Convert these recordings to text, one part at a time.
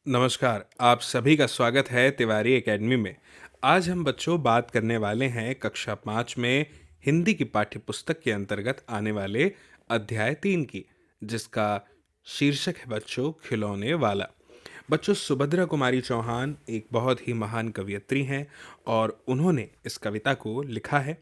नमस्कार, आप सभी का स्वागत है तिवारी एकेडमी में। आज हम बच्चों बात करने वाले हैं कक्षा 5 में हिंदी की पाठ्य पुस्तक के अंतर्गत आने वाले अध्याय 3 की, जिसका शीर्षक है बच्चों खिलौने वाला। बच्चों, सुभद्रा कुमारी चौहान एक बहुत ही महान कवयित्री हैं और उन्होंने इस कविता को लिखा है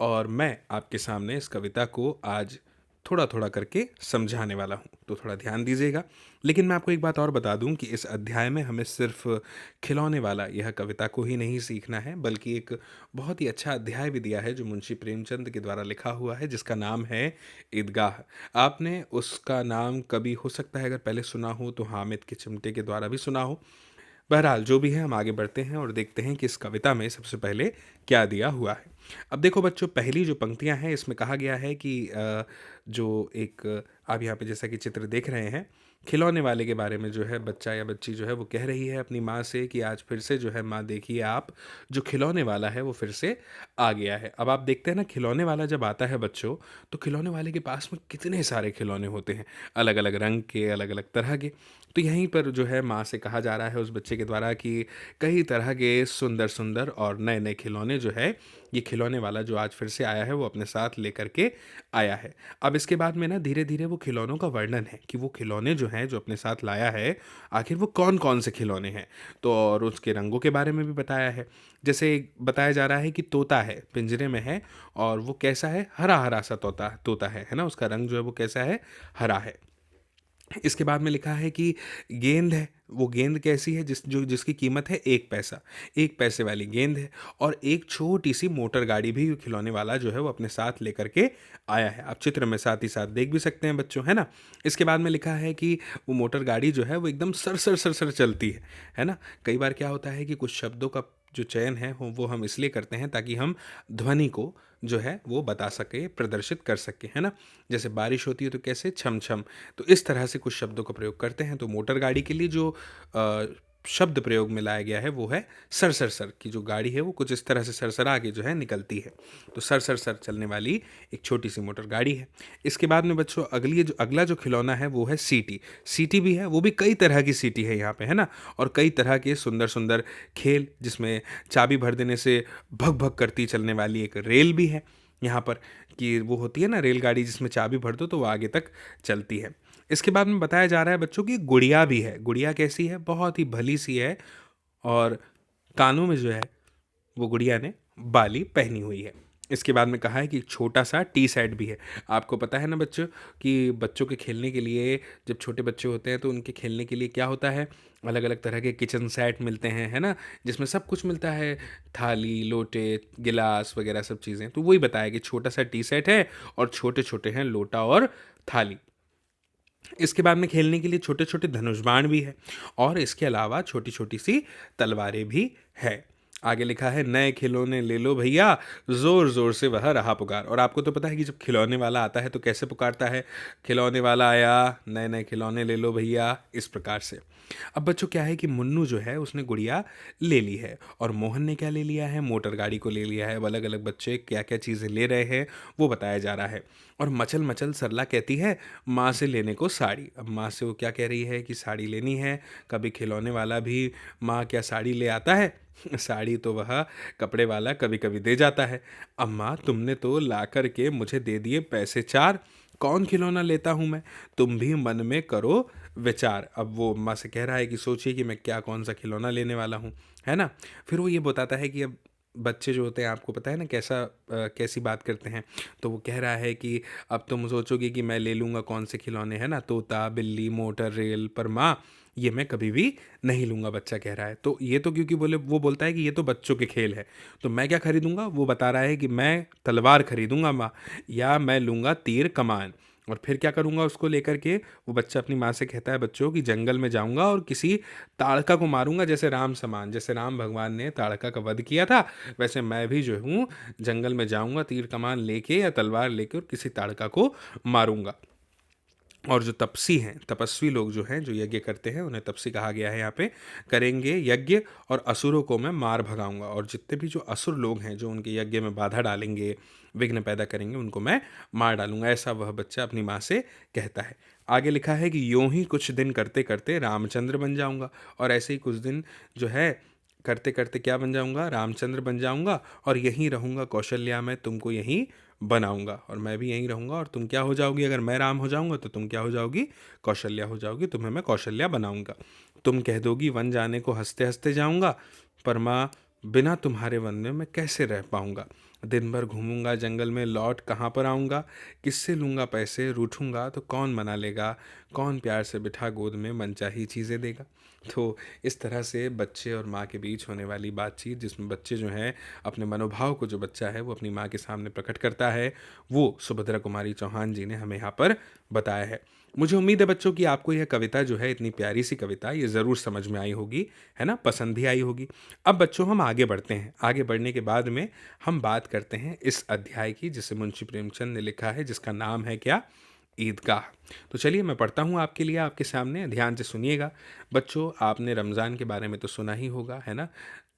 और मैं आपके सामने इस कविता को आज थोड़ा थोड़ा करके समझाने वाला हूँ, तो थोड़ा ध्यान दीजिएगा। लेकिन मैं आपको एक बात और बता दूं कि इस अध्याय में हमें सिर्फ खिलौने वाला यह कविता को ही नहीं सीखना है, बल्कि एक बहुत ही अच्छा अध्याय भी दिया है जो मुंशी प्रेमचंद के द्वारा लिखा हुआ है, जिसका नाम है ईदगाह। आपने उसका नाम कभी हो सकता है अगर पहले सुना हो तो हामिद के चिमटे के द्वारा भी सुना हो। बहरहाल जो भी है, हम आगे बढ़ते हैं और देखते हैं कि इस कविता में सबसे पहले क्या दिया हुआ है। अब देखो बच्चों, पहली जो पंक्तियां हैं इसमें कहा गया है कि जो एक आप यहाँ पे जैसा कि चित्र देख रहे हैं, खिलौने वाले के बारे में जो है बच्चा या बच्ची जो है वो कह रही है अपनी माँ से कि आज फिर से जो है माँ देखिए आप, जो खिलौने वाला है वो फिर से आ गया है। अब आप देखते हैं ना, खिलौने वाला जब आता है बच्चों, तो खिलौने वाले के पास में कितने सारे खिलौने होते हैं, अलग अलग रंग के, अलग अलग तरह के। तो यहीं पर जो है माँ से कहा जा रहा है उस बच्चे के द्वारा कि कई तरह के सुंदर सुंदर और नए नए खिलौने जो है, ये खिलौने वाला जो आज फिर से आया है वो अपने साथ लेकर के आया है। अब इसके बाद में ना धीरे धीरे वो खिलौनों का वर्णन है कि वो खिलौने जो हैं जो अपने साथ लाया है, आखिर वो कौन कौन से खिलौने हैं। तो और उसके रंगों के बारे में भी बताया है। जैसे बताया जा रहा है कि तोता है, पिंजरे में है, और वो कैसा है, हरा हरा सा तोता तोता है ना, उसका रंग जो है वो कैसा है, हरा है। इसके बाद में लिखा है कि गेंद है, वो गेंद कैसी है जिसकी कीमत है 1 पैसा, 1 पैसे वाली गेंद है। और एक छोटी सी मोटर गाड़ी भी खिलौने वाला जो है वो अपने साथ लेकर के आया है। आप चित्र में साथ ही साथ देख भी सकते हैं बच्चों, है ना। इसके बाद में लिखा है कि वो मोटर गाड़ी जो है वो एकदम सर सर सर सर चलती है ना। कई बार क्या होता है कि कुछ शब्दों का जो चयन है वो हम इसलिए करते हैं ताकि हम ध्वनि को जो है वो बता सके, प्रदर्शित कर सके, है ना। जैसे बारिश होती है तो कैसे, छम छम। तो इस तरह से कुछ शब्दों का प्रयोग करते हैं। तो मोटर गाड़ी के लिए जो अ, शब्द प्रयोग में लाया गया है वो है सर सर सर, की जो गाड़ी है वो कुछ इस तरह से सरसरा के जो है निकलती है। तो सर सर सर चलने वाली एक छोटी सी मोटर गाड़ी है। इसके बाद में बच्चों अगला जो खिलौना है वो है सीटी। सीटी भी है, वो भी कई तरह की सीटी है यहाँ पे, है ना। और कई तरह के सुंदर सुंदर खेल, जिसमें चाबी भर देने से भग भग करती चलने वाली एक रेल भी है यहाँ पर, कि वो होती है ना रेलगाड़ी जिसमें चाबी भर दो तो वो आगे तक चलती है। इसके बाद में बताया जा रहा है बच्चों की गुड़िया भी है। गुड़िया कैसी है, बहुत ही भली सी है, और कानों में जो है वो गुड़िया ने बाली पहनी हुई है। इसके बाद में कहा है कि छोटा सा टी सेट भी है। आपको पता है ना बच्चों कि बच्चों के खेलने के लिए, जब छोटे बच्चे होते हैं तो उनके खेलने के लिए क्या होता है, अलग अलग तरह के किचन सेट मिलते हैं, है ना, जिसमें सब कुछ मिलता है, थाली, लोटे, गिलास वगैरह सब चीज़ें। तो वही बताया कि छोटा सा टी सेट है और छोटे छोटे हैं लोटा और थाली। इसके बाद में खेलने के लिए छोटे छोटे धनुष बाण भी है, और इसके अलावा छोटी छोटी सी तलवारें भी है। आगे लिखा है नए खिलौने ले लो भैया, जोर जोर से वह रहा पुकार। और आपको तो पता है कि जब खिलौने वाला आता है तो कैसे पुकारता है, खिलौने वाला आया, नए नए खिलौने ले लो भैया, इस प्रकार से। अब बच्चों क्या है कि मुन्नू जो है उसने गुड़िया ले ली है, और मोहन ने क्या ले लिया है, मोटर गाड़ी को ले लिया है। अब अलग अलग बच्चे क्या क्या चीज़ें ले रहे हैं वो बताया जा रहा है। और मचल मचल सरला कहती है माँ से लेने को साड़ी। अब माँ से वो क्या कह रही है कि साड़ी लेनी है। कभी खिलौने वाला भी माँ क्या साड़ी ले आता है साड़ी तो वह कपड़े वाला कभी कभी दे जाता है। अम्मा तुमने तो ला कर के मुझे दे दिए पैसे 4, कौन खिलौना लेता हूँ मैं, तुम भी मन में करो विचार। अब वो अम्मा से कह रहा है कि सोचिए कि मैं क्या कौन सा खिलौना लेने वाला हूँ, है ना। फिर वो ये बताता है कि अब बच्चे जो होते हैं, आपको पता है ना कैसी बात करते हैं। तो वो कह रहा है कि अब तुम सोचोगे कि मैं ले लूँगा कौन से खिलौने, है ना, तोता, बिल्ली, मोटर, रेल, पर माँ ये मैं कभी भी नहीं लूँगा, बच्चा कह रहा है। तो ये तो क्योंकि वो बोलता है कि ये तो बच्चों के खेल है, तो मैं क्या खरीदूंगा, वो बता रहा है कि मैं तलवार खरीदूंगा माँ, या मैं लूँगा तीर कमान। और फिर क्या करूँगा उसको लेकर के, वो बच्चा अपनी माँ से कहता है बच्चों कि जंगल में जाऊँगा और किसी ताड़का को मारूंगा, जैसे राम समान, जैसे राम भगवान ने ताड़का का वध किया था, वैसे मैं भी जो हूँ जंगल में जाऊँगा तीर कमान लेके या तलवार लेके और किसी ताड़का को मारूंगा। और जो तपसी हैं, तपस्वी लोग जो हैं, जो यज्ञ करते हैं, उन्हें तपसी कहा गया है यहाँ पे, करेंगे यज्ञ और असुरों को मैं मार भगाऊंगा। और जितने भी जो असुर लोग हैं जो उनके यज्ञ में बाधा डालेंगे, विघ्न पैदा करेंगे, उनको मैं मार डालूंगा। ऐसा वह बच्चा अपनी माँ से कहता है। आगे लिखा है कि यूं ही कुछ दिन करते करते रामचंद्र बन जाऊंगा। और ऐसे ही कुछ दिन जो है करते करते क्या बन जाऊंगा, रामचंद्र बन जाऊंगा, और यहीं रहूंगा कौशल्या में, तुमको यहीं बनाऊंगा। और मैं भी यहीं रहूंगा और तुम क्या हो जाओगी, अगर मैं राम हो जाऊंगा तो तुम क्या हो जाओगी, कौशल्या हो जाओगी। तुम्हें मैं कौशल्या बनाऊंगा। तुम कह दोगी वन जाने को हंसते हंसते जाऊंगा, पर माँ बिना तुम्हारे वन में मैं कैसे रह पाऊंगा। दिन भर घूमूंगा जंगल में, लौट कहाँ पर आऊँगा, किससे लूँगा पैसे, रूठूंगा तो कौन मना लेगा, कौन प्यार से बिठा गोद में मनचाही चीज़ें देगा। तो इस तरह से बच्चे और माँ के बीच होने वाली बातचीत, जिसमें बच्चे जो हैं अपने मनोभाव को, जो बच्चा है वो अपनी माँ के सामने प्रकट करता है, वो सुभद्रा कुमारी चौहान जी ने हमें यहाँ पर बताया है। मुझे उम्मीद है बच्चों कि आपको यह कविता जो है, इतनी प्यारी सी कविता, ये ज़रूर समझ में आई होगी, है ना, पसंद भी आई होगी। अब बच्चों हम आगे बढ़ते हैं। आगे बढ़ने के बाद में हम बात करते हैं इस अध्याय की, जिसे मुंशी प्रेमचंद ने लिखा है, जिसका नाम है क्या, ईदगाह। तो चलिए मैं पढ़ता हूँ आपके लिए, आपके सामने, ध्यान से सुनिएगा। बच्चों, आपने रमज़ान के बारे में तो सुना ही होगा, है ना।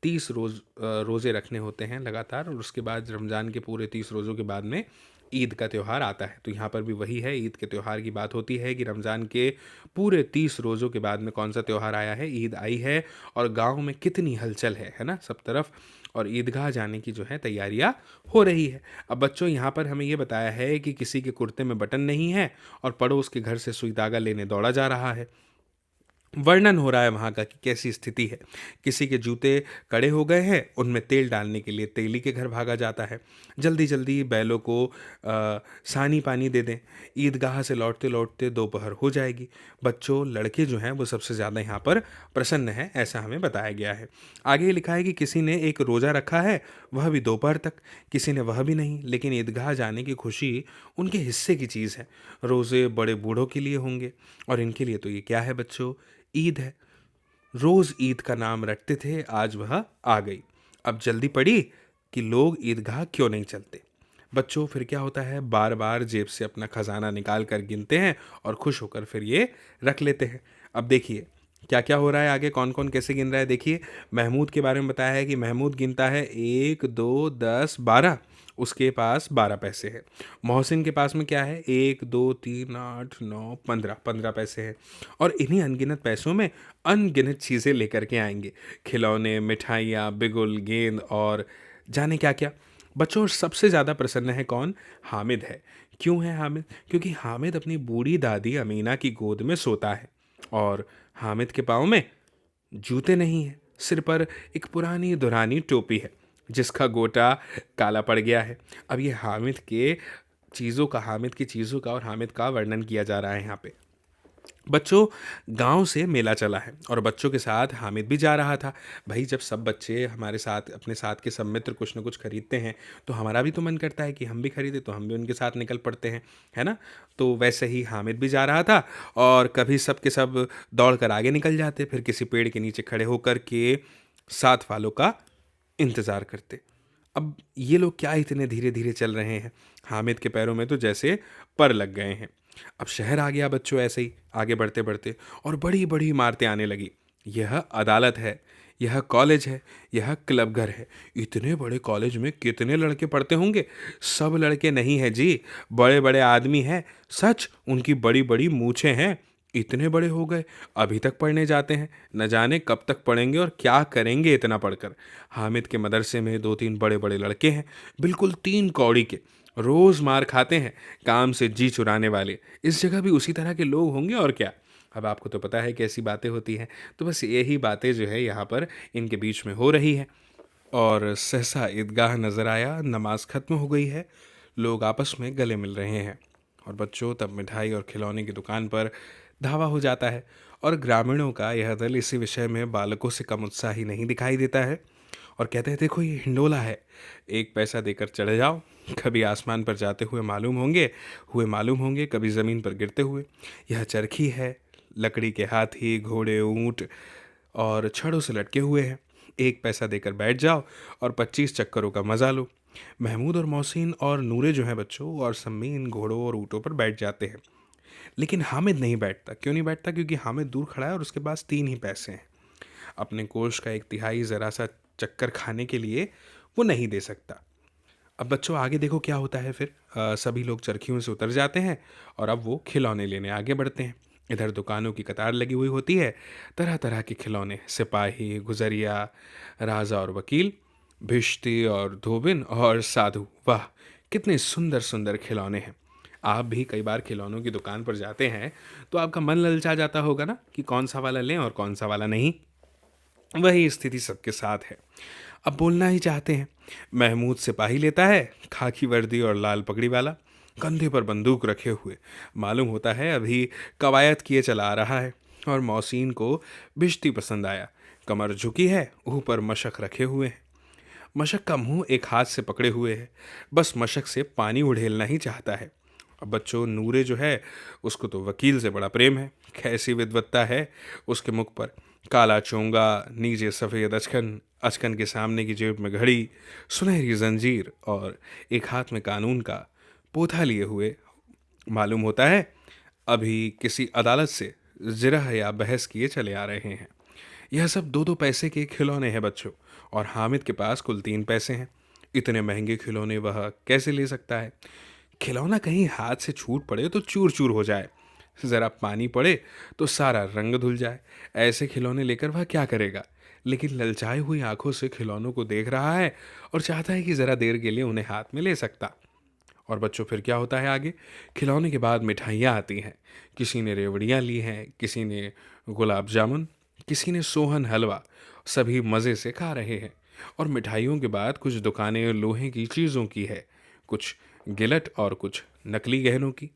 30 रोज़े रखने होते हैं लगातार, और उसके बाद रमज़ान के पूरे 30 रोज़ों के बाद में ईद का त्यौहार आता है। तो यहाँ पर भी वही है, ईद के त्यौहार की बात होती है कि रमज़ान के पूरे 30 रोज़ों के बाद में कौन सा त्यौहार आया है, ईद आई है, और गांव में कितनी हलचल है ना, सब तरफ, और ईदगाह जाने की जो है तैयारियां हो रही है। अब बच्चों यहाँ पर हमें ये बताया है कि किसी के कुर्ते में बटन नहीं है और पड़ोस के घर से सुई धागा लेने दौड़ा जा रहा है। वर्णन हो रहा है वहाँ का कि कैसी स्थिति है। किसी के जूते कड़े हो गए हैं, उनमें तेल डालने के लिए तेली के घर भागा जाता है। जल्दी जल्दी बैलों को सानी पानी दे दें, ईदगाह से लौटते लौटते दोपहर हो जाएगी। बच्चों, लड़के जो हैं वो सबसे ज़्यादा यहाँ पर प्रसन्न हैं, ऐसा हमें बताया गया है। आगे लिखा है कि किसी ने एक रोज़ा रखा है, वह भी दोपहर तक, किसी ने वह भी नहीं, लेकिन ईदगाह जाने की खुशी उनके हिस्से की चीज़ है। रोज़े बड़े बूढ़ों के लिए होंगे, और इनके लिए तो ये क्या है बच्चों, ईद है। रोज ईद का नाम रटते थे, आज वह आ गई। अब जल्दी पड़ी कि लोग ईदगाह क्यों नहीं चलते। बच्चों, फिर क्या होता है, बार बार जेब से अपना खजाना निकाल कर गिनते हैं और खुश होकर फिर ये रख लेते हैं। अब देखिए क्या क्या हो रहा है आगे, कौन कौन कैसे गिन रहा है। देखिए, महमूद के बारे में बताया है कि महमूद गिनता है 1 2 10 12, उसके पास 12 पैसे हैं। मोहसिन के पास में क्या है, 1 2 3 8 9 15, 15 पैसे हैं। और इन्हीं अनगिनत पैसों में अनगिनत चीज़ें लेकर के आएंगे, खिलौने, मिठाइयाँ, बिगुल, गेंद और जाने क्या क्या। बच्चों, सबसे ज़्यादा प्रसन्न है कौन, हामिद है। क्यों है हामिद, क्योंकि हामिद अपनी बूढ़ी दादी अमीना की गोद में सोता है, और हामिद के पाँव में जूते नहीं हैं, सिर पर एक पुरानी दुरानी टोपी है जिसका गोटा काला पड़ गया है। अब ये हामिद की चीज़ों का और हामिद का वर्णन किया जा रहा है यहाँ पे। बच्चों, गांव से मेला चला है और बच्चों के साथ हामिद भी जा रहा था। भाई, जब सब बच्चे हमारे साथ, अपने साथ के सब मित्र कुछ ना कुछ खरीदते हैं, तो हमारा भी तो मन करता है कि हम भी खरीदें, तो हम भी उनके साथ निकल पड़ते हैं, है ना। तो वैसे ही हामिद भी जा रहा था, और कभी सब के सब दौड़ कर आगे निकल जाते, फिर किसी पेड़ के नीचे खड़े होकर के साथ वालों का इंतज़ार करते। अब ये लोग क्या इतने धीरे धीरे चल रहे हैं, हामिद के पैरों में तो जैसे पर लग गए हैं। अब शहर आ गया बच्चों, ऐसे ही आगे बढ़ते बढ़ते, और बड़ी बड़ी इमारतें आने लगी। यह अदालत है, यह कॉलेज है, यह क्लब घर है। इतने बड़े कॉलेज में कितने लड़के पढ़ते होंगे। सब लड़के नहीं हैं जी, बड़े बड़े आदमी हैं। सच, उनकी बड़ी बड़ी मूछें हैं। इतने बड़े हो गए, अभी तक पढ़ने जाते हैं। न जाने कब तक पढ़ेंगे और क्या करेंगे इतना पढ़कर। हामिद के मदरसे में 2 3 बड़े बड़े लड़के हैं, बिल्कुल 3 कौड़ी के, रोज़ मार खाते हैं, काम से जी चुराने वाले। इस जगह भी उसी तरह के लोग होंगे और क्या। अब आपको तो पता है कैसी बातें होती हैं, तो बस यही बातें जो है यहाँ पर इनके बीच में हो रही है। और सहसा ईदगाह नज़र आया, नमाज खत्म हो गई है, लोग आपस में गले मिल रहे हैं। और बच्चों, तब मिठाई और खिलौने की दुकान पर धावा हो जाता है, और ग्रामीणों का यह दल इसी विषय में बालकों से कम उत्साही नहीं दिखाई देता है। और कहते हैं, देखो ये हिंडोला है, 1 पैसा देकर चढ़ जाओ, कभी आसमान पर जाते हुए मालूम होंगे, कभी ज़मीन पर गिरते हुए। यह चरखी है, लकड़ी के हाथी, घोड़े, ऊँट और छड़ों से लटके हुए हैं। 1 पैसा देकर बैठ जाओ और 25 चक्करों का मजा लो। महमूद और मोहसिन और नूरे जो हैं बच्चों, और सम्मी इन घोड़ों और ऊँटों पर बैठ जाते हैं। लेकिन हामिद नहीं बैठता। क्यों नहीं बैठता? क्योंकि हामिद दूर खड़ा है और उसके पास 3 ही पैसे हैं। अपने कोष का 1/3 ज़रा-सा चक्कर खाने के लिए वो नहीं दे सकता। अब बच्चों आगे देखो क्या होता है फिर। सभी लोग चरखियों से उतर जाते हैं और अब वो खिलौने लेने आगे बढ़ते हैं। इधर दुकानों की कतार लगी हुई होती है, तरह तरह के खिलौने, सिपाही, गुजरिया, राजा और वकील, भिश्ती और धोबिन और साधु। वाह, कितने सुंदर सुंदर खिलौने हैं। आप भी कई बार खिलौनों की दुकान पर जाते हैं तो आपका मन ललचा जाता होगा ना कि कौन सा वाला लें और कौन सा वाला नहीं। वही स्थिति सबके साथ है। अब बोलना ही चाहते हैं। महमूद सिपाही लेता है, खाकी वर्दी और लाल पगड़ी वाला, कंधे पर बंदूक रखे हुए। मालूम होता है अभी कवायद किए चला आ रहा है। और मौसीन को भिश्ती पसंद आया। कमर झुकी है, ऊपर मशक रखे हुए हैं। मशक का मुंह एक हाथ से पकड़े हुए है, बस मशक से पानी उड़ेलना ही चाहता है। अब बच्चों, नूरे जो है उसको तो वकील से बड़ा प्रेम है। कैसी विद्वत्ता है उसके मुख पर। काला चोंगा, नीचे सफ़ेद अचकन, अचकन के सामने की जेब में घड़ी, सुनहरी जंजीर और एक हाथ में कानून का पोथा लिए हुए। मालूम होता है अभी किसी अदालत से जिरह या बहस किए चले आ रहे हैं। यह सब 2-2 पैसे के खिलौने हैं बच्चों, और हामिद के पास कुल 3 पैसे हैं। इतने महंगे खिलौने वह कैसे ले सकता है? खिलौना कहीं हाथ से छूट पड़े तो चूर चूर हो जाए, ज़रा पानी पड़े तो सारा रंग धुल जाए। ऐसे खिलौने लेकर वह क्या करेगा? लेकिन ललचाई हुई आंखों से खिलौनों को देख रहा है और चाहता है कि ज़रा देर के लिए उन्हें हाथ में ले सकता। और बच्चों फिर क्या होता है आगे? खिलौने के बाद मिठाइयाँ आती हैं। किसी ने रेवड़ियाँ ली हैं, किसी ने गुलाब जामुन, किसी ने सोहन हलवा। सभी मज़े से खा रहे हैं। और मिठाइयों के बाद कुछ दुकानें लोहे की चीज़ों की है, कुछ गिलट और कुछ नकली गहनों की।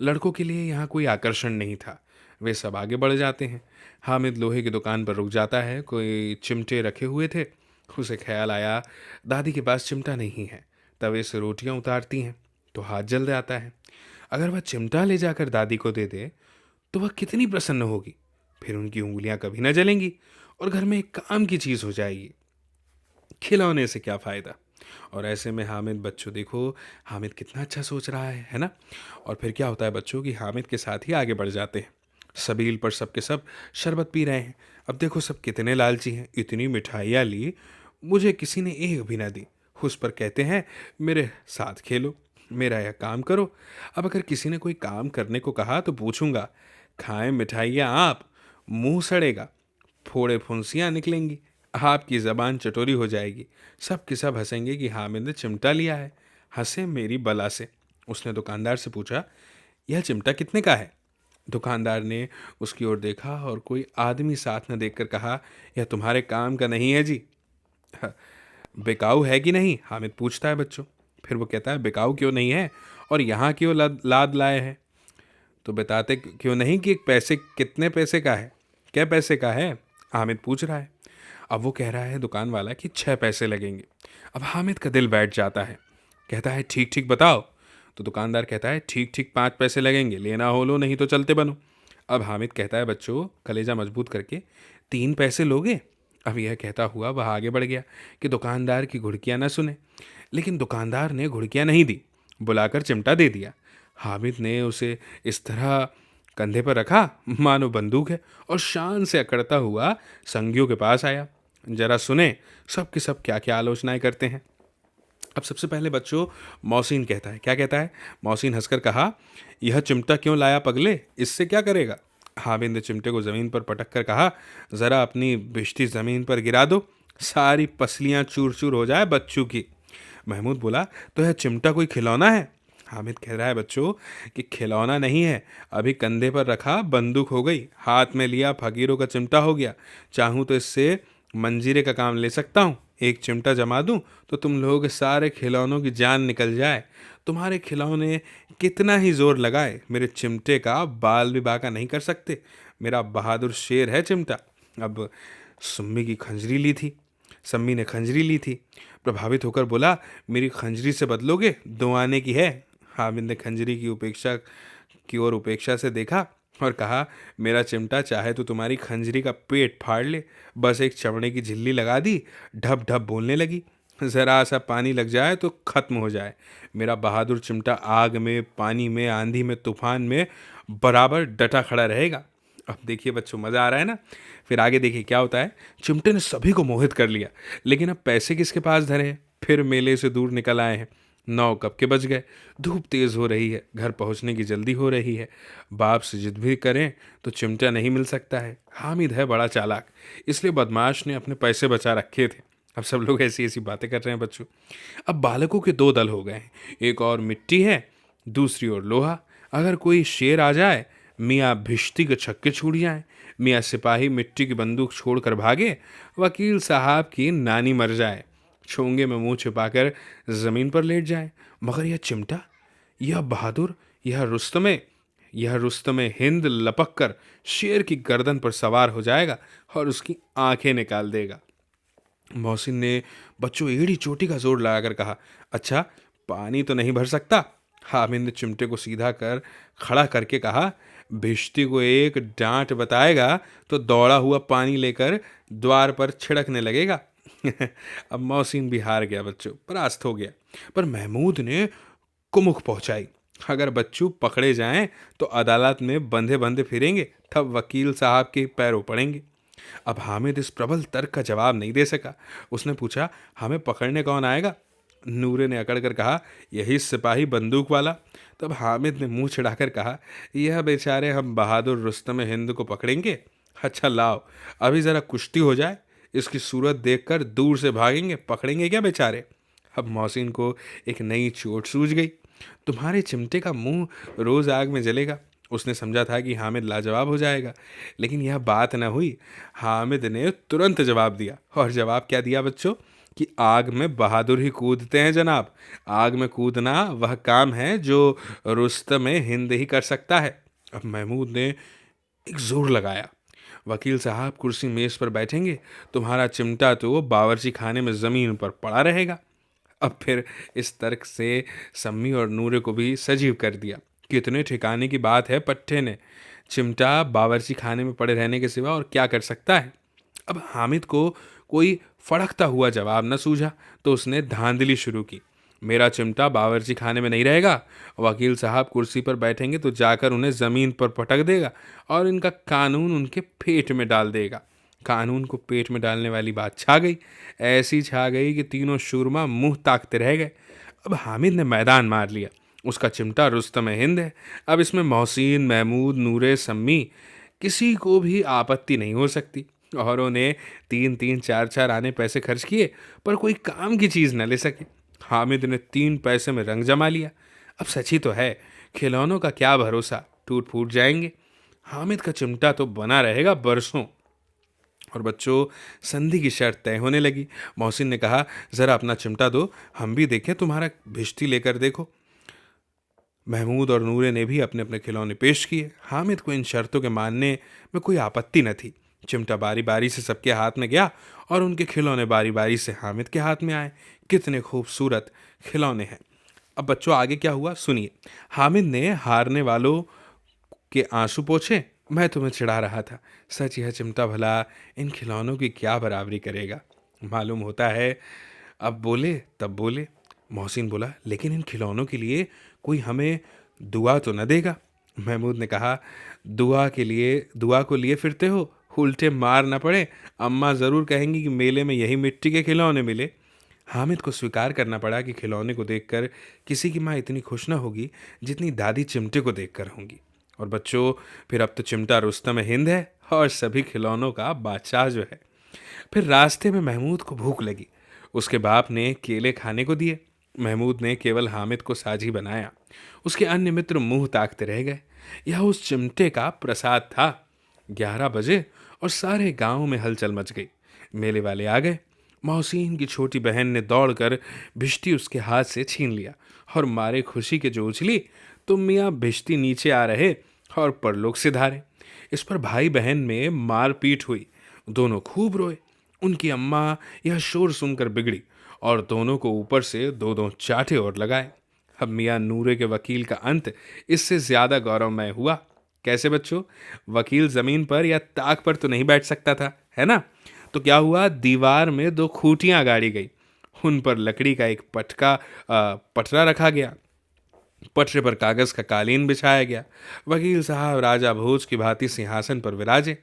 लड़कों के लिए यहाँ कोई आकर्षण नहीं था। वे सब आगे बढ़ जाते हैं। हामिद लोहे की दुकान पर रुक जाता है। कोई चिमटे रखे हुए थे। उसे ख्याल आया दादी के पास चिमटा नहीं है। तवे से रोटियां उतारती हैं तो हाथ जल जाता है। अगर वह चिमटा ले जाकर दादी को दे दे तो वह कितनी प्रसन्न होगी। फिर उनकी उंगलियां कभी न जलेंगी और घर में एक काम की चीज़ हो जाएगी। खिलौने से क्या फ़ायदा? और ऐसे में हामिद, बच्चों देखो हामिद कितना अच्छा सोच रहा है ना? और फिर क्या होता है बच्चों कि हामिद के साथ ही आगे बढ़ जाते हैं। सबील पर सब के सब शरबत पी रहे हैं। अब देखो सब कितने लालची हैं। इतनी मिठाइयाँ ली, मुझे किसी ने एक भी ना दी। उस पर कहते हैं मेरे साथ खेलो, मेरा यह काम करो। अब अगर किसी ने कोई काम करने को कहा तो पूछूंगा, खाएं मिठाइयाँ आप, मुंह सड़ेगा, फोड़े फुंसियाँ निकलेंगी, आपकी ज़बान चटोरी हो जाएगी। सब के सब हंसेंगे कि हामिद ने चिमटा लिया है। हंसे मेरी बला से। उसने दुकानदार से पूछा, यह चिमटा कितने का है? दुकानदार ने उसकी ओर देखा और कोई आदमी साथ न देखकर कहा, यह तुम्हारे काम का नहीं है जी। बिकाऊ है कि नहीं? हामिद पूछता है बच्चों। फिर वो कहता है बिकाऊ क्यों नहीं है और यहाँ क्यों लाद लाए हैं? तो बताते क्यों नहीं कि एक पैसे कितने पैसे का है? क्या पैसे का है? हामिद पूछ रहा है। अब वो कह रहा है दुकान वाला कि 6 पैसे लगेंगे। अब हामिद का दिल बैठ जाता है। कहता है ठीक ठीक बताओ। तो दुकानदार कहता है ठीक ठीक 5 पैसे लगेंगे, लेना हो लो नहीं तो चलते बनो। अब हामिद कहता है बच्चों कलेजा मजबूत करके, 3 पैसे लोगे? अब यह कहता हुआ वह आगे बढ़ गया कि दुकानदार की घुड़कियां न सुने। लेकिन दुकानदार ने घुड़कियां नहीं दी, बुलाकर चिमटा दे दिया। हामिद ने उसे इस तरह कंधे पर रखा मानो बंदूक है और शान से अकड़ता हुआ संगियों के पास आया। जरा सुने सब के सब क्या क्या आलोचनाएं करते हैं। अब सबसे पहले बच्चों मौसीन कहता है। क्या कहता है? मौसीन हंसकर कहा, यह चिमटा क्यों लाया पगले, इससे क्या करेगा? हामिद ने चिमटे को ज़मीन पर पटक कर कहा, ज़रा अपनी भिश्ती ज़मीन पर गिरा दो, सारी पसलियाँ चूर चूर हो जाए बच्चों की। महमूद बोला, तो यह चिमटा कोई खिलौना है? हामिद कह रहा है बच्चों कि खिलौना नहीं है, अभी कंधे पर रखा बंदूक हो गई, हाथ में लिया फकीरों का चिमटा हो गया। चाहूँ तो इससे मंजीरे का काम ले सकता हूँ। एक चिमटा जमा दूँ तो तुम लोगों के सारे खिलौनों की जान निकल जाए। तुम्हारे खिलौने कितना ही जोर लगाए, मेरे चिमटे का बाल भी बाका नहीं कर सकते। मेरा बहादुर शेर है चिमटा। अब सुम्मी की खंजरी ली थी सम्मी ने खंजरी ली थी। प्रभावित होकर बोला, मेरी खंजरी से बदलोगे? 2 आने की है। हामिद ने खंजरी की ओर उपेक्षा से देखा और कहा, मेरा चिमटा चाहे तो तुम्हारी खंजरी का पेट फाड़ ले। बस एक चमड़े की झिल्ली लगा दी, ढप ढप बोलने लगी। ज़रा सा पानी लग जाए तो ख़त्म हो जाए। मेरा बहादुर चिमटा आग में, पानी में, आंधी में, तूफान में बराबर डटा खड़ा रहेगा। अब देखिए बच्चों, मज़ा आ रहा है ना? फिर आगे देखिए क्या होता है। चिमटे ने सभी को मोहित कर लिया, लेकिन अब पैसे किसके पास धरे हैं? फिर मेले से दूर निकल आए हैं। 9 कब के बज गए। धूप तेज़ हो रही है, घर पहुंचने की जल्दी हो रही है। बाप से जिद भी करें तो चिमटा नहीं मिल सकता है। हामिद है बड़ा चालाक, इसलिए बदमाश ने अपने पैसे बचा रखे थे। अब सब लोग ऐसी ऐसी बातें कर रहे हैं बच्चों। अब बालकों के 2 दल हो गए हैं। एक और मिट्टी है, दूसरी ओर लोहा। अगर कोई शेर आ जाए, मियाँ भिश्ती के छक्के छूट जाएं, मियाँ सिपाही मिट्टी की बंदूक छोड़कर भागे, वकील साहब की नानी मर जाए, छोंगे में मुंह छिपाकर जमीन पर लेट जाए, मगर यह चिमटा, यह बहादुर, यह रुस्तमे हिंद लपक कर शेर की गर्दन पर सवार हो जाएगा और उसकी आंखें निकाल देगा। मोहसिन ने बच्चों एड़ी चोटी का जोर लगाकर कहा, अच्छा पानी तो नहीं भर सकता? हामिद ने चिमटे को सीधा कर खड़ा करके कहा, भिश्ती को एक डांट बताएगा तो दौड़ा हुआ पानी लेकर द्वार पर छिड़कने लगेगा। अब मोहसिन भी हार गया बच्चों, परास्त हो गया। पर महमूद ने कुमुख पहुंचाई, अगर बच्चों पकड़े जाएं तो अदालत में बंधे बंधे फिरेंगे, तब वकील साहब के पैरों पड़ेंगे। अब हामिद इस प्रबल तर्क का जवाब नहीं दे सका। उसने पूछा, हमें पकड़ने कौन आएगा? नूरे ने अकड़ कर कहा, यही सिपाही बंदूक वाला। तब हामिद ने मुंह छिड़ाकर कहा, यह बेचारे हम बहादुर रुस्तम हिंद को पकड़ेंगे? अच्छा लाओ, अभी ज़रा कुश्ती हो जाए, इसकी सूरत देखकर दूर से भागेंगे, पकड़ेंगे क्या बेचारे? अब मोहसिन को एक नई चोट सूझ गई। तुम्हारे चिमटे का मुंह रोज आग में जलेगा। उसने समझा था कि हामिद लाजवाब हो जाएगा, लेकिन यह बात न हुई। हामिद ने तुरंत जवाब दिया। और जवाब क्या दिया बच्चों? कि आग में बहादुर ही कूदते हैं जनाब। आग में कूदना वह काम है जो रुस्तम हिंद ही कर सकता है। अब महमूद ने एक जोर लगाया, वकील साहब कुर्सी मेज पर बैठेंगे, तुम्हारा चिमटा तो बावर्ची खाने में ज़मीन पर पड़ा रहेगा। अब फिर इस तर्क से सम्मी और नूरे को भी सजीव कर दिया। कितने ठिकाने की बात है पट्टे ने, चिमटा बावर्ची खाने में पड़े रहने के सिवा और क्या कर सकता है? अब हामिद को कोई फड़कता हुआ जवाब न सूझा, तो उसने धांधली शुरू की। मेरा चिमटा बावर्ची खाने में नहीं रहेगा। वकील साहब कुर्सी पर बैठेंगे तो जाकर उन्हें ज़मीन पर पटक देगा और इनका कानून उनके पेट में डाल देगा। कानून को पेट में डालने वाली बात छा गई, ऐसी छा गई कि तीनों शूरमा मुंह ताकते रह गए। अब हामिद ने मैदान मार लिया। उसका चिमटा रुस्तम हिंद है। अब इसमें मोहसिन, महमूद, नूरे, सम्मी किसी को भी आपत्ति नहीं हो सकती। औरों ने 3-3, 4-4 आने पैसे खर्च किए, पर कोई काम की चीज़ न ले सके। हामिद ने 3 पैसे में रंग जमा लिया। अब सच ही तो है, खिलौनों का क्या भरोसा, टूट फूट जाएंगे। हामिद का चिमटा तो बना रहेगा बरसों। और बच्चों, संधि की शर्त तय होने लगी। मोहसिन ने कहा, ज़रा अपना चिमटा दो, हम भी देखें, तुम्हारा भिश्ती लेकर देखो। महमूद और नूरे ने भी अपने अपने खिलौने पेश किए। हामिद को इन शर्तों के मानने में कोई आपत्ति न थी। चिमटा बारी बारी से सबके हाथ में गया और उनके खिलौने बारी बारी से हामिद के हाथ में आए। कितने खूबसूरत खिलौने हैं। अब बच्चों आगे क्या हुआ सुनिए। हामिद ने हारने वालों के आंसू पोंछे। मैं तुम्हें चिढ़ा रहा था, सच यह चिमटा भला इन खिलौनों की क्या बराबरी करेगा। मालूम होता है अब बोले तब बोले। मोहसिन बोला, लेकिन इन खिलौनों के लिए कोई हमें दुआ तो न देगा? महमूद ने कहा, दुआ को लिए फिरते हो, उल्टे मार न पड़े। अम्मा ज़रूर कहेंगी कि मेले में यही मिट्टी के खिलौने मिले। हामिद को स्वीकार करना पड़ा कि खिलौने को देखकर किसी की माँ इतनी खुश न होगी जितनी दादी चिमटे को देखकर होंगी। और बच्चों, फिर अब तो चिमटा रुस्तम हिंद है और सभी खिलौनों का बादशाह जो है। फिर रास्ते में महमूद को भूख लगी। उसके बाप ने केले खाने को दिए। महमूद ने केवल हामिद को साझी बनाया। उसके अन्य मित्र मुंह ताकते रह गए। यह उस चिमटे का प्रसाद था। 11 बजे और सारे गांव में हलचल मच गई। मेले वाले आ गए। मोहसिन की छोटी बहन ने दौड़कर भिश्ती उसके हाथ से छीन लिया और मारे खुशी के जो उछली तो मियाँ भिश्ती नीचे आ रहे और परलोक से धारे। इस पर भाई बहन में मारपीट हुई। दोनों खूब रोए। उनकी अम्मा यह शोर सुनकर बिगड़ी और दोनों को ऊपर से 2-2 चाटे और लगाए। अब मियाँ नूरे के वकील का अंत इससे ज्यादा गौरवमय हुआ। कैसे बच्चों? वकील जमीन पर या ताक पर तो नहीं बैठ सकता था, है ना? तो क्या हुआ, दीवार में 2 खूंटियां गाड़ी गई। उन पर लकड़ी का एक पटरा रखा गया। पटरे पर कागज का कालीन बिछाया गया। वकील साहब राजा भोज की भांति सिंहासन पर विराजे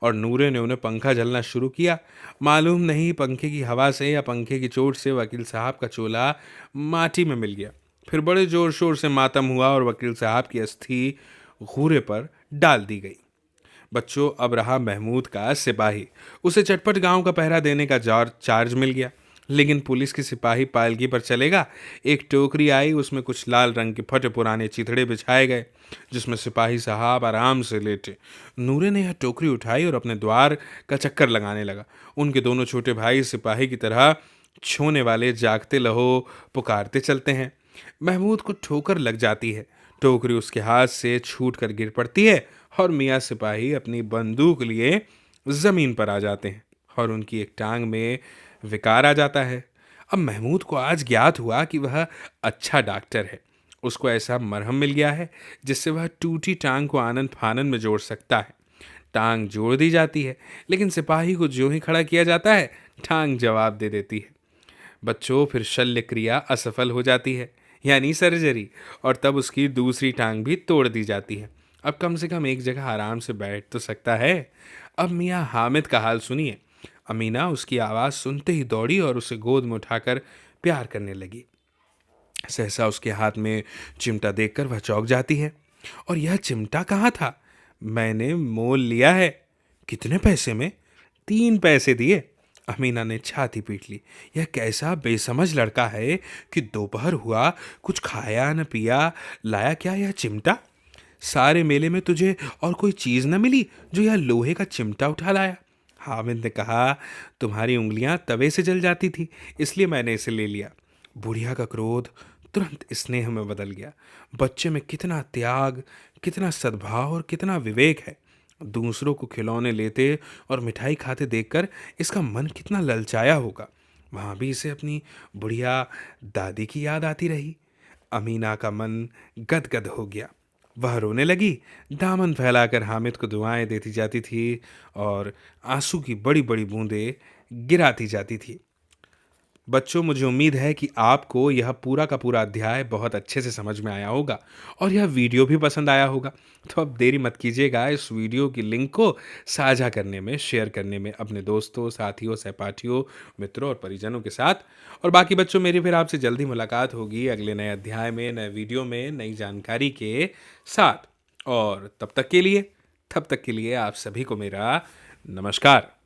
और नूरे ने उन्हें पंखा झलना शुरू किया। मालूम नहीं पंखे की हवा से या पंखे की चोट से वकील साहब का चोला माटी में मिल गया। फिर बड़े जोर शोर से मातम हुआ और वकील साहब की अस्थि घूरे पर डाल दी गई। बच्चों, अब रहा महमूद का सिपाही। उसे चटपट गांव का पहरा देने का चार्ज मिल गया। लेकिन पुलिस की सिपाही पालकी पर चलेगा। एक टोकरी आई, उसमें कुछ लाल रंग के फटे पुराने चिथड़े बिछाए गए जिसमें सिपाही साहब आराम से लेटे। नूरे ने यह टोकरी उठाई और अपने द्वार का चक्कर लगाने लगा। उनके दोनों छोटे भाई सिपाही की तरह छोने वाले जागते लहो पुकारते चलते हैं। महमूद को ठोकर लग जाती है। टोकरी उसके हाथ से छूट कर गिर पड़ती है और मियाँ सिपाही अपनी बंदूक लिए जमीन पर आ जाते हैं और उनकी एक टांग में विकार आ जाता है। अब महमूद को आज ज्ञात हुआ कि वह अच्छा डॉक्टर है। उसको ऐसा मरहम मिल गया है जिससे वह टूटी टांग को आनन फानन में जोड़ सकता है। टांग जोड़ दी जाती है, लेकिन सिपाही को ज्यों ही खड़ा किया जाता है, टांग जवाब दे देती है। बच्चों, फिर शल्य क्रिया असफल हो जाती है, यानी सर्जरी, और तब उसकी दूसरी टांग भी तोड़ दी जाती है। अब कम से कम एक जगह आराम से बैठ तो सकता है। अब मियाँ हामिद का हाल सुनिए। अमीना उसकी आवाज़ सुनते ही दौड़ी और उसे गोद में उठाकर प्यार करने लगी। सहसा उसके हाथ में चिमटा देखकर वह चौंक जाती है। और यह चिमटा कहाँ था? मैंने मोल लिया है। कितने पैसे में? 3 पैसे दिए। अमीना ने छाती पीट ली। यह कैसा बेसमझ लड़का है कि दोपहर हुआ, कुछ खाया न पिया, लाया क्या यह चिमटा? सारे मेले में तुझे और कोई चीज न मिली जो यह लोहे का चिमटा उठा लाया? हामिद ने कहा, तुम्हारी उंगलियां तवे से जल जाती थी, इसलिए मैंने इसे ले लिया। बुढ़िया का क्रोध तुरंत स्नेह में बदल गया। बच्चे में कितना त्याग, कितना सद्भाव और कितना विवेक है। दूसरों को खिलौने लेते और मिठाई खाते देखकर इसका मन कितना ललचाया होगा। वहां भी इसे अपनी बुढ़िया दादी की याद आती रही। अमीना का मन गदगद हो गया। वह रोने लगी, दामन फैलाकर हामिद को दुआएं देती जाती थी और आंसू की बड़ी बड़ी बूंदें गिराती जाती थी। बच्चों, मुझे उम्मीद है कि आपको यह पूरा का पूरा अध्याय बहुत अच्छे से समझ में आया होगा और यह वीडियो भी पसंद आया होगा। तो अब देरी मत कीजिएगा, इस वीडियो की लिंक को साझा करने में, शेयर करने में अपने दोस्तों, साथियों, सहपाठियों, मित्रों और परिजनों के साथ। और बाकी बच्चों, मेरी फिर आपसे जल्दी मुलाकात होगी अगले नए अध्याय में, नए वीडियो में, नई जानकारी के साथ। और तब तक के लिए आप सभी को मेरा नमस्कार।